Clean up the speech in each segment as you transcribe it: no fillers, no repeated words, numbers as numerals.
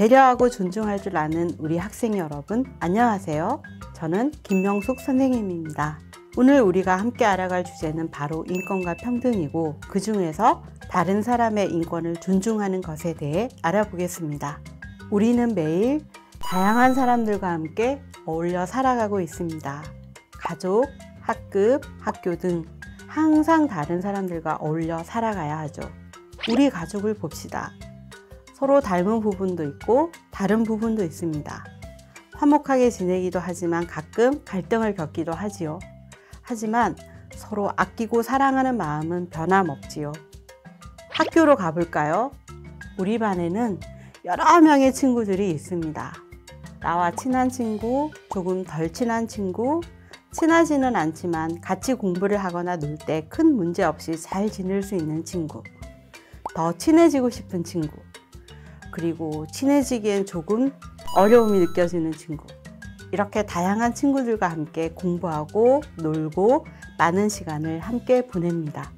배려하고 존중할 줄 아는 우리 학생 여러분, 안녕하세요. 저는 김명숙 선생님입니다. 오늘 우리가 함께 알아갈 주제는 바로 인권과 평등이고, 그 중에서 다른 사람의 인권을 존중하는 것에 대해 알아보겠습니다. 우리는 매일 다양한 사람들과 함께 어울려 살아가고 있습니다. 가족, 학급, 학교 등 항상 다른 사람들과 어울려 살아가야 하죠. 우리 가족을 봅시다. 서로 닮은 부분도 있고 다른 부분도 있습니다. 화목하게 지내기도 하지만 가끔 갈등을 겪기도 하지요. 하지만 서로 아끼고 사랑하는 마음은 변함없지요. 학교로 가볼까요? 우리 반에는 여러 명의 친구들이 있습니다. 나와 친한 친구, 조금 덜 친한 친구, 친하지는 않지만 같이 공부를 하거나 놀 때 큰 문제 없이 잘 지낼 수 있는 친구, 더 친해지고 싶은 친구, 그리고 친해지기엔 조금 어려움이 느껴지는 친구, 이렇게 다양한 친구들과 함께 공부하고 놀고 많은 시간을 함께 보냅니다.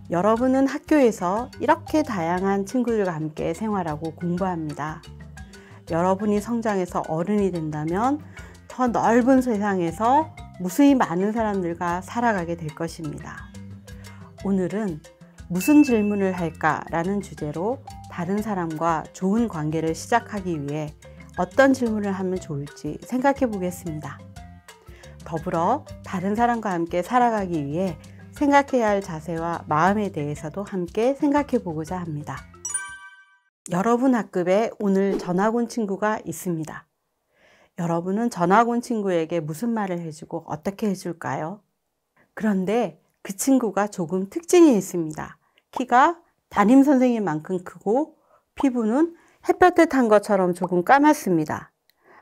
여러분은 학교에서 이렇게 다양한 친구들과 함께 생활하고 공부합니다. 여러분이 성장해서 어른이 된다면 더 넓은 세상에서 무수히 많은 사람들과 살아가게 될 것입니다. 오늘은 무슨 질문을 할까라는 주제로 다른 사람과 좋은 관계를 시작하기 위해 어떤 질문을 하면 좋을지 생각해 보겠습니다. 더불어 다른 사람과 함께 살아가기 위해 생각해야 할 자세와 마음에 대해서도 함께 생각해 보고자 합니다. 여러분 학급에 오늘 전학 온 친구가 있습니다. 여러분은 전학 온 친구에게 무슨 말을 해주고 어떻게 해줄까요? 그런데 그 친구가 조금 특징이 있습니다. 키가 담임 선생님만큼 크고 피부는 햇볕에 탄 것처럼 조금 까맣습니다.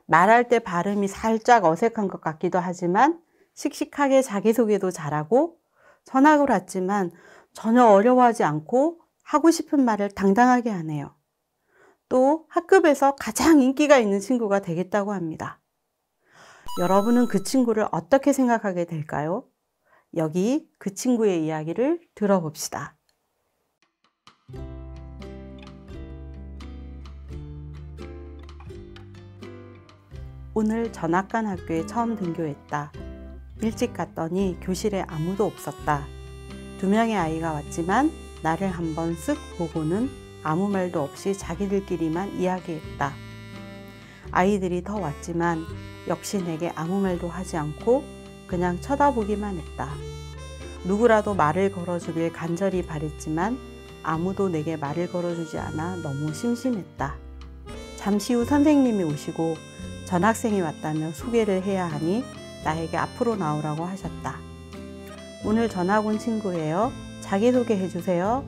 말할 때 발음이 살짝 어색한 것 같기도 하지만 씩씩하게 자기소개도 잘하고 전학을 왔지만 전혀 어려워하지 않고 하고 싶은 말을 당당하게 하네요. 또 학급에서 가장 인기가 있는 친구가 되겠다고 합니다. 여러분은 그 친구를 어떻게 생각하게 될까요? 여기 그 친구의 이야기를 들어봅시다. 오늘 전학 간 학교에 처음 등교했다. 일찍 갔더니 교실에 아무도 없었다. 2명의 아이가 왔지만 나를 한번 쓱 보고는 아무 말도 없이 자기들끼리만 이야기했다. 아이들이 더 왔지만 역시 내게 아무 말도 하지 않고 그냥 쳐다보기만 했다. 누구라도 말을 걸어주길 간절히 바랬지만 아무도 내게 말을 걸어주지 않아 너무 심심했다. 잠시 후 선생님이 오시고 전학생이 왔다며 소개를 해야 하니 나에게 앞으로 나오라고 하셨다. 오늘 전학 온 친구예요. 자기소개 해주세요.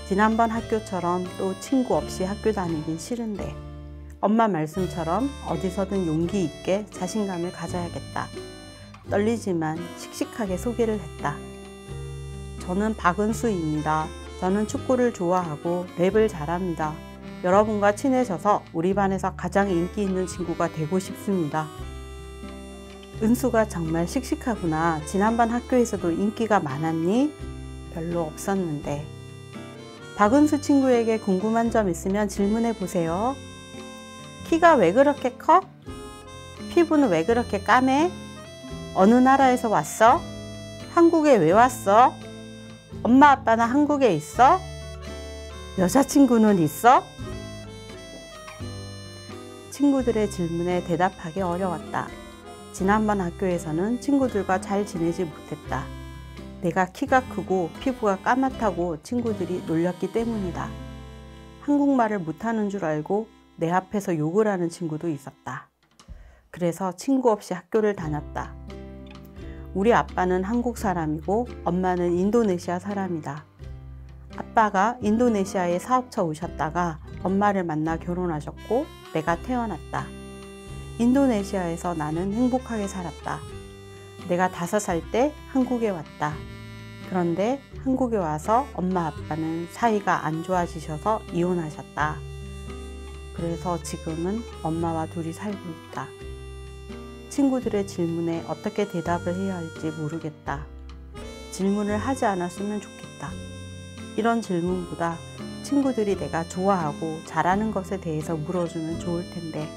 지난번 학교처럼 또 친구 없이 학교 다니긴 싫은데 엄마 말씀처럼 어디서든 용기 있게 자신감을 가져야겠다. 떨리지만 씩씩하게 소개를 했다. 저는 박은수입니다. 저는 축구를 좋아하고 랩을 잘합니다. 여러분과 친해져서 우리 반에서 가장 인기 있는 친구가 되고 싶습니다. 은수가 정말 씩씩하구나. 지난번 학교에서도 인기가 많았니? 별로 없었는데. 박은수 친구에게 궁금한 점 있으면 질문해 보세요. 키가 왜 그렇게 커? 피부는 왜 그렇게 까매? 어느 나라에서 왔어? 한국에 왜 왔어? 엄마 아빠는 한국에 있어? 여자친구는 있어? 친구들의 질문에 대답하기 어려웠다. 지난번 학교에서는 친구들과 잘 지내지 못했다. 내가 키가 크고 피부가 까맣다고 친구들이 놀렸기 때문이다. 한국말을 못하는 줄 알고 내 앞에서 욕을 하는 친구도 있었다. 그래서 친구 없이 학교를 다녔다. 우리 아빠는 한국 사람이고 엄마는 인도네시아 사람이다. 아빠가 인도네시아에 사업처 오셨다가 엄마를 만나 결혼하셨고 내가 태어났다. 인도네시아에서 나는 행복하게 살았다. 내가 5살 때 한국에 왔다. 그런데 한국에 와서 엄마 아빠는 사이가 안 좋아지셔서 이혼하셨다. 그래서 지금은 엄마와 둘이 살고 있다. 친구들의 질문에 어떻게 대답을 해야 할지 모르겠다. 질문을 하지 않았으면 좋겠다. 이런 질문보다 친구들이 내가 좋아하고 잘하는 것에 대해서 물어주면 좋을 텐데,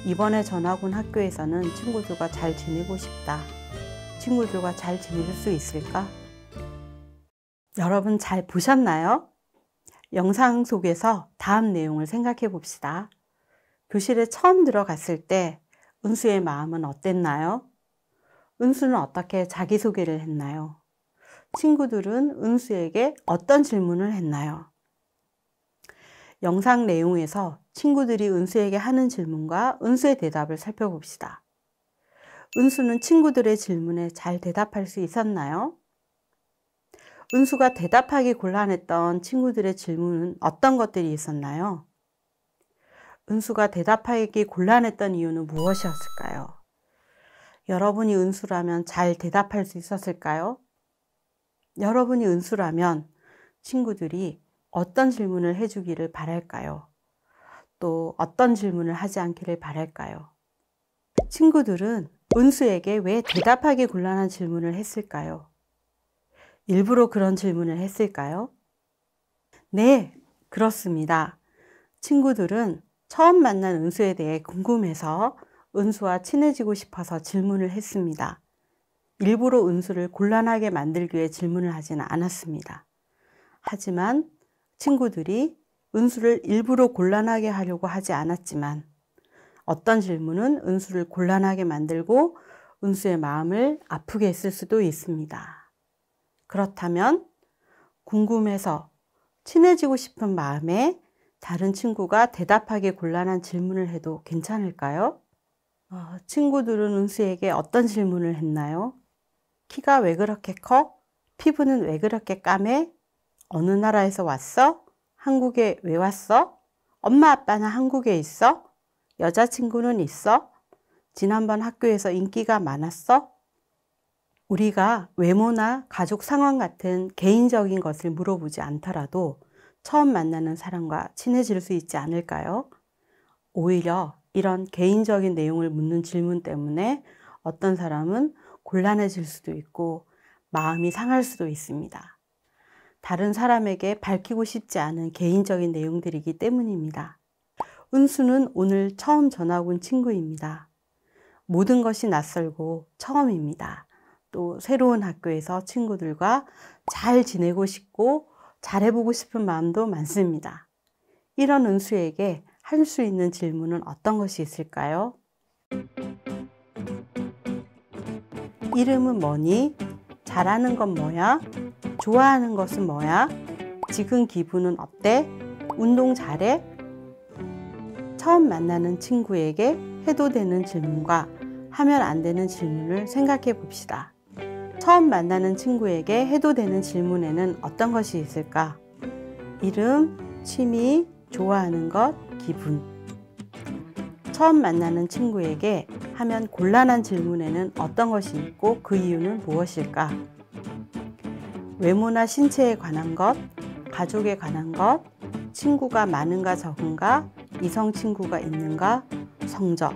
이번에 전학 온 학교에서는 친구들과 잘 지내고 싶다. 친구들과 잘 지낼 수 있을까? 여러분 잘 보셨나요? 영상 속에서 다음 내용을 생각해 봅시다. 교실에 처음 들어갔을 때 은수의 마음은 어땠나요? 은수는 어떻게 자기소개를 했나요? 친구들은 은수에게 어떤 질문을 했나요? 영상 내용에서 친구들이 은수에게 하는 질문과 은수의 대답을 살펴봅시다. 은수는 친구들의 질문에 잘 대답할 수 있었나요? 은수가 대답하기 곤란했던 친구들의 질문은 어떤 것들이 있었나요? 은수가 대답하기 곤란했던 이유는 무엇이었을까요? 여러분이 은수라면 잘 대답할 수 있었을까요? 여러분이 은수라면 친구들이 어떤 질문을 해주기를 바랄까요? 또 어떤 질문을 하지 않기를 바랄까요? 친구들은 은수에게 왜 대답하기 곤란한 질문을 했을까요? 일부러 그런 질문을 했을까요? 네, 그렇습니다. 친구들은 처음 만난 은수에 대해 궁금해서 은수와 친해지고 싶어서 질문을 했습니다. 일부러 은수를 곤란하게 만들기 위해 질문을 하지는 않았습니다. 하지만 친구들이 은수를 일부러 곤란하게 하려고 하지 않았지만 어떤 질문은 은수를 곤란하게 만들고 은수의 마음을 아프게 했을 수도 있습니다. 그렇다면 궁금해서 친해지고 싶은 마음에 다른 친구가 대답하기 곤란한 질문을 해도 괜찮을까요? 친구들은 은수에게 어떤 질문을 했나요? 키가 왜 그렇게 커? 피부는 왜 그렇게 까매? 어느 나라에서 왔어? 한국에 왜 왔어? 엄마 아빠는 한국에 있어? 여자친구는 있어? 지난번 학교에서 인기가 많았어? 우리가 외모나 가족 상황 같은 개인적인 것을 물어보지 않더라도 처음 만나는 사람과 친해질 수 있지 않을까요? 오히려 이런 개인적인 내용을 묻는 질문 때문에 어떤 사람은 곤란해질 수도 있고 마음이 상할 수도 있습니다. 다른 사람에게 밝히고 싶지 않은 개인적인 내용들이기 때문입니다. 은수는 오늘 처음 전학 온 친구입니다. 모든 것이 낯설고 처음입니다. 또 새로운 학교에서 친구들과 잘 지내고 싶고 잘해보고 싶은 마음도 많습니다. 이런 은수에게 할 수 있는 질문은 어떤 것이 있을까요? 이름은 뭐니? 잘하는 건 뭐야? 좋아하는 것은 뭐야? 지금 기분은 어때? 운동 잘해? 처음 만나는 친구에게 해도 되는 질문과 하면 안 되는 질문을 생각해 봅시다. 처음 만나는 친구에게 해도 되는 질문에는 어떤 것이 있을까? 이름, 취미, 좋아하는 것, 기분. 처음 만나는 친구에게 하면 곤란한 질문에는 어떤 것이 있고 그 이유는 무엇일까? 외모나 신체에 관한 것, 가족에 관한 것, 친구가 많은가 적은가, 이성 친구가 있는가, 성적.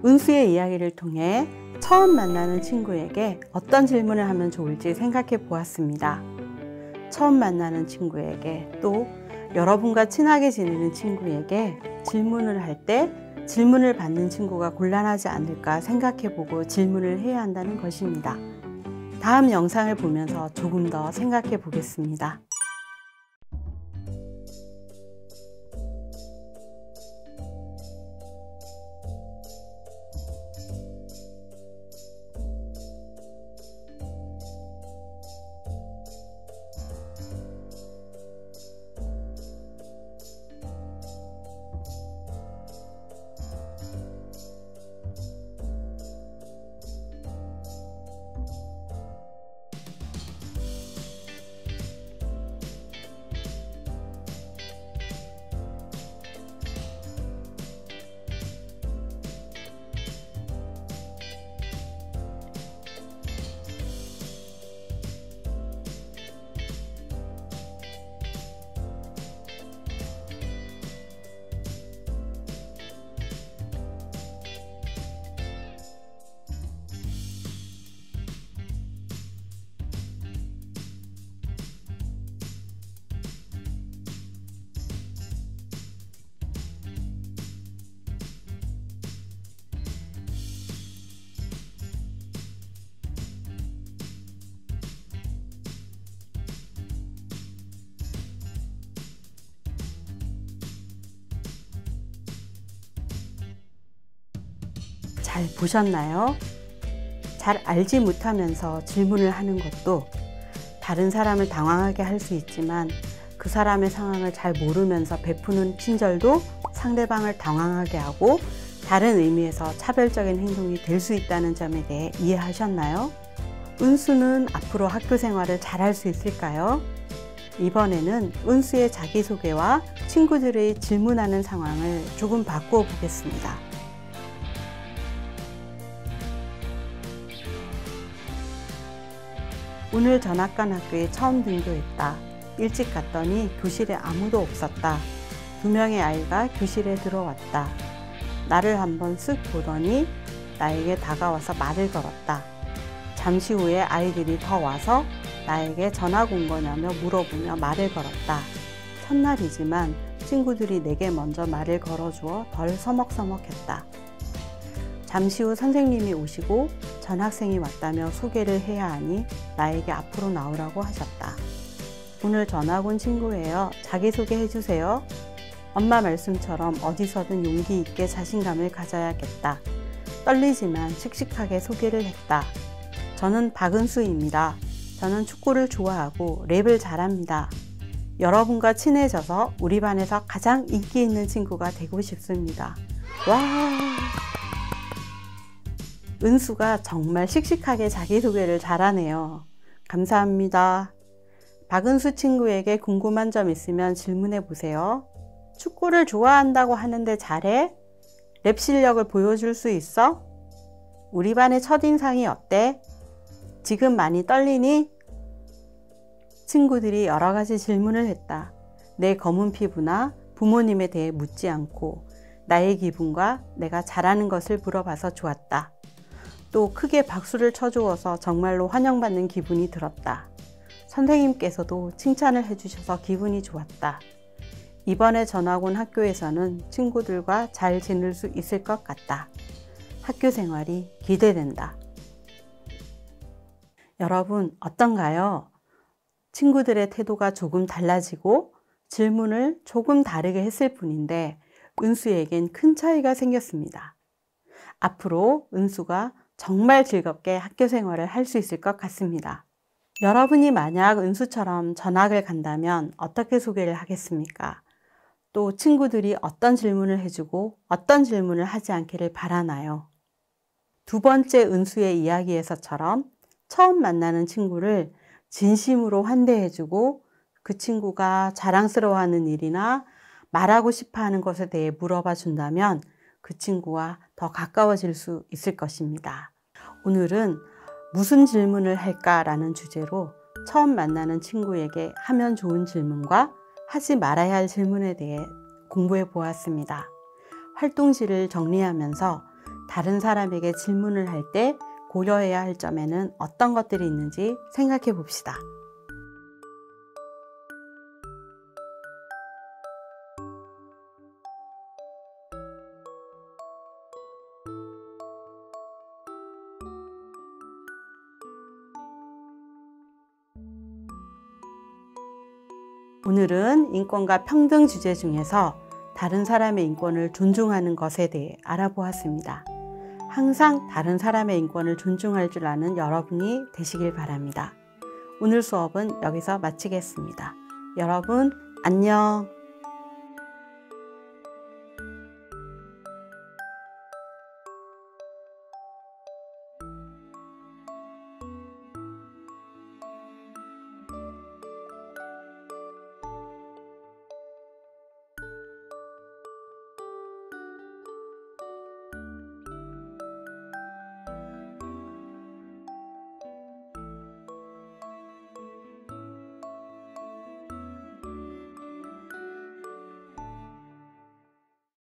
은수의 이야기를 통해 처음 만나는 친구에게 어떤 질문을 하면 좋을지 생각해 보았습니다. 처음 만나는 친구에게 또 여러분과 친하게 지내는 친구에게 질문을 할 때 질문을 받는 친구가 곤란하지 않을까 생각해 보고 질문을 해야 한다는 것입니다. 다음 영상을 보면서 조금 더 생각해 보겠습니다. 잘 보셨나요? 잘 알지 못하면서 질문을 하는 것도 다른 사람을 당황하게 할 수 있지만 그 사람의 상황을 잘 모르면서 베푸는 친절도 상대방을 당황하게 하고 다른 의미에서 차별적인 행동이 될 수 있다는 점에 대해 이해하셨나요? 은수는 앞으로 학교 생활을 잘할 수 있을까요? 이번에는 은수의 자기소개와 친구들의 질문하는 상황을 조금 바꾸어 보겠습니다. 오늘 전학 간 학교에 처음 등교했다. 일찍 갔더니 교실에 아무도 없었다. 2명의 아이가 교실에 들어왔다. 나를 한번 쓱 보더니 나에게 다가와서 말을 걸었다. 잠시 후에 아이들이 더 와서 나에게 전학 온 거냐며 물어보며 말을 걸었다. 첫날이지만 친구들이 내게 먼저 말을 걸어주어 덜 서먹서먹했다. 잠시 후 선생님이 오시고 전학생이 왔다며 소개를 해야 하니 나에게 앞으로 나오라고 하셨다. 오늘 전학 온 친구예요. 자기소개 해주세요. 엄마 말씀처럼 어디서든 용기 있게 자신감을 가져야겠다. 떨리지만 씩씩하게 소개를 했다. 저는 박은수입니다. 저는 축구를 좋아하고 랩을 잘합니다. 여러분과 친해져서 우리 반에서 가장 인기 있는 친구가 되고 싶습니다. 와! 은수가 정말 씩씩하게 자기소개를 잘하네요. 감사합니다. 박은수 친구에게 궁금한 점 있으면 질문해 보세요. 축구를 좋아한다고 하는데 잘해? 랩 실력을 보여줄 수 있어? 우리 반의 첫인상이 어때? 지금 많이 떨리니? 친구들이 여러 가지 질문을 했다. 내 검은 피부나 부모님에 대해 묻지 않고 나의 기분과 내가 잘하는 것을 물어봐서 좋았다. 또 크게 박수를 쳐주어서 정말로 환영받는 기분이 들었다. 선생님께서도 칭찬을 해주셔서 기분이 좋았다. 이번에 전학 온 학교에서는 친구들과 잘 지낼 수 있을 것 같다. 학교 생활이 기대된다. 여러분 어떤가요? 친구들의 태도가 조금 달라지고 질문을 조금 다르게 했을 뿐인데 은수에겐 큰 차이가 생겼습니다. 앞으로 은수가 정말 즐겁게 학교 생활을 할 수 있을 것 같습니다. 여러분이 만약 은수처럼 전학을 간다면 어떻게 소개를 하겠습니까? 또 친구들이 어떤 질문을 해주고 어떤 질문을 하지 않기를 바라나요? 두 번째 은수의 이야기에서처럼 처음 만나는 친구를 진심으로 환대해주고 그 친구가 자랑스러워하는 일이나 말하고 싶어하는 것에 대해 물어봐 준다면 그 친구와 더 가까워질 수 있을 것입니다. 오늘은 무슨 질문을 할까라는 주제로 처음 만나는 친구에게 하면 좋은 질문과 하지 말아야 할 질문에 대해 공부해 보았습니다. 활동지를 정리하면서 다른 사람에게 질문을 할 때 고려해야 할 점에는 어떤 것들이 있는지 생각해 봅시다. 오늘은 인권과 평등 주제 중에서 다른 사람의 인권을 존중하는 것에 대해 알아보았습니다. 항상 다른 사람의 인권을 존중할 줄 아는 여러분이 되시길 바랍니다. 오늘 수업은 여기서 마치겠습니다. 여러분, 안녕!